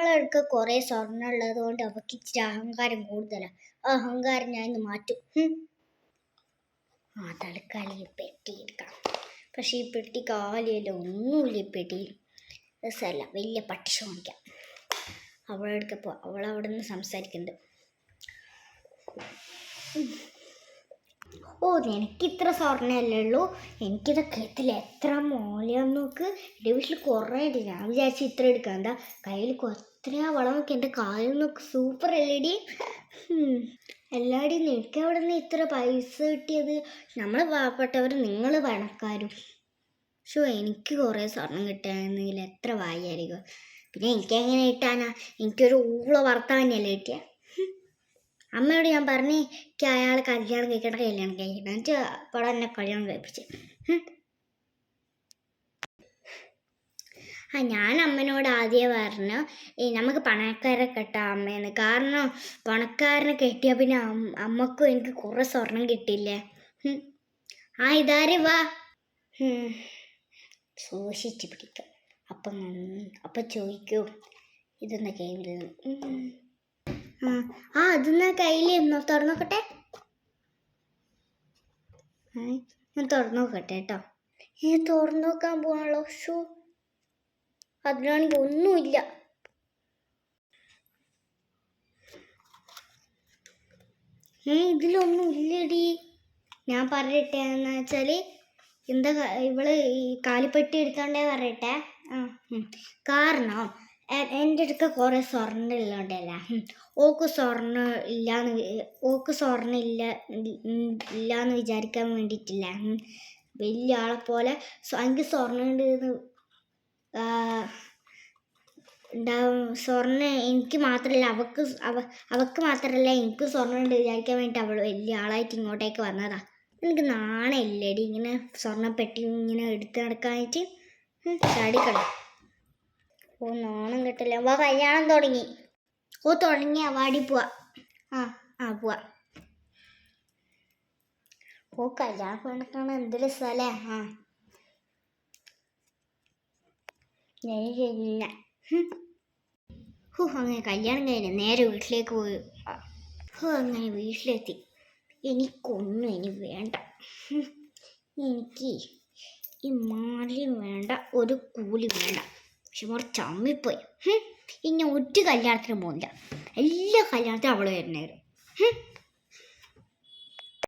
അവളെടുക്ക കുറേ സ്വർണ്ണം ഉള്ളത് കൊണ്ട് അവൾക്ക് ഇച്ചിരി അഹങ്കാരം കൂടുതലാണ്. ആ അഹങ്കാരം ഞാൻ ഇന്ന് മാറ്റും. തൽക്കാലം ഈ പെട്ടി എടുക്കാം. പക്ഷെ ഈ പെട്ടി കാലിയല്ല, ഒന്നുമില്ല ഈ പെട്ടിയിൽ. രസമല്ല, വലിയ പട്ടിഷ വാങ്ങിക്കാം. അവളെടുക്കപ്പോൾ അവളവിടെ നിന്ന് സംസാരിക്കുന്നുണ്ട്. നിനക്കിത്ര സ്വർണ്ണമല്ലേ ഉള്ളൂ, എനിക്കിതൊക്കെ എത്തില്ല, എത്ര മൂല്യം നോക്ക്. എൻ്റെ വീട്ടിൽ കുറേ ഉണ്ട്. ഞാൻ വിചാരിച്ചു ഇത്ര എടുക്കാം. എന്താ കയ്യിൽ എത്രയാ വളം നോക്കി, എൻ്റെ കാലിൽ നോക്ക്, സൂപ്പർ എല്ലടി. എല്ലാടി നിനക്ക് എവിടെ നിന്ന് ഇത്ര പൈസ കിട്ടിയത്? നമ്മൾ പാവപ്പെട്ടവർ, നിങ്ങൾ പണക്കാരും. എനിക്ക് കുറേ സ്വർണം കിട്ടുകയാണെങ്കിൽ എത്ര വായായിരിക്കും. പിന്നെ എനിക്കെങ്ങനെ കിട്ടാനാ? എനിക്കൊരു ഊള ഭർത്താവിനെയല്ലേ കിട്ടിയ. അമ്മയോട് ഞാൻ പറഞ്ഞ് എനിക്ക് അയാളെ കല്യാണം കഴിക്കണം എന്നിട്ട് അപ്പോൾ എന്നെ കല്യാണം കഴിപ്പിച്ച്. ഞാൻ അമ്മനോട് ആദ്യമേ പറഞ്ഞു നമുക്ക് പണക്കാരെ കെട്ടാം അമ്മേന്ന്. കാരണം പണക്കാരനെ കെട്ടിയാൽ പിന്നെ അമ്മക്കും എനിക്ക് കുറേ സ്വർണം കിട്ടില്ലേ. ഇതാരെ വാ, സൂക്ഷിച്ച് പിടിക്കാം. അപ്പം ചോദിക്കൂ, ഇതെന്നാ കയ്യിൽ? അതെന്നാ കയ്യിൽ തുറന്നു നോക്കട്ടെ. ഞാൻ തുറന്നു നോക്കട്ടെ കേട്ടോ. തുറന്നു നോക്കാൻ പോകണല്ലോ. അതിനാണെങ്കിൽ ഒന്നുമില്ല. ഇതിലൊന്നും ഇല്ലടി. ഞാൻ പറയട്ടെ എന്ന് വെച്ചാൽ എന്താ ഇവള് ഈ കാലിപ്പെട്ടി എടുത്തോണ്ടേ പറയട്ടെ. കാരണം എൻ്റെ അടുക്ക കുറേ സ്വർണ്ണം ഉള്ളതുകൊണ്ടല്ല, ഓക്ക് സ്വർണ്ണം ഇല്ലാന്ന് വിചാരിക്കാൻ വേണ്ടിയിട്ടില്ല. വലിയ ആളെ പോലെ എനിക്ക് സ്വർണ്ണം ഉണ്ട് ഉണ്ടാവും. സ്വർണ്ണം എനിക്ക് മാത്രമല്ല, അവക്ക് മാത്രമല്ല, എനിക്ക് സ്വർണ്ണം ഉണ്ട് വിചാരിക്കാൻ വേണ്ടിയിട്ട് അവൾ വലിയ ആളായിട്ട് ഇങ്ങോട്ടേക്ക് വന്നതാ. എനിക്ക് നാണമില്ലടി ഇങ്ങനെ സ്വർണ്ണപ്പെട്ടി ഇങ്ങനെ എടുത്ത് നടക്കാനായിട്ട്. ചാടിക്കള. നാണം കിട്ടില്ല. കല്യാണം തുടങ്ങി. തുടങ്ങിയ വാടി പോവാ. പോവാ. കല്യാണം പെണ്ണക്കാണ് എന്ത് രസമല്ലേ. അങ്ങനെ കല്യാണം കഴിഞ്ഞ നേരെ വീട്ടിലേക്ക് പോയി. അങ്ങനെ വീട്ടിലെത്തി. എനിക്കൊന്നും ഇനി വേണ്ട. എനിക്ക് ഈ മാലയും വേണ്ട, ഒരു കൂലി വേണ്ട. പക്ഷെ കുറച്ച് ചമ്മിപ്പോയി. ഇനി ഒറ്റ കല്യാണത്തിന് പോകുന്നില്ല. എല്ലാ കല്യാണത്തിനും അവൾ വരുന്നേരും.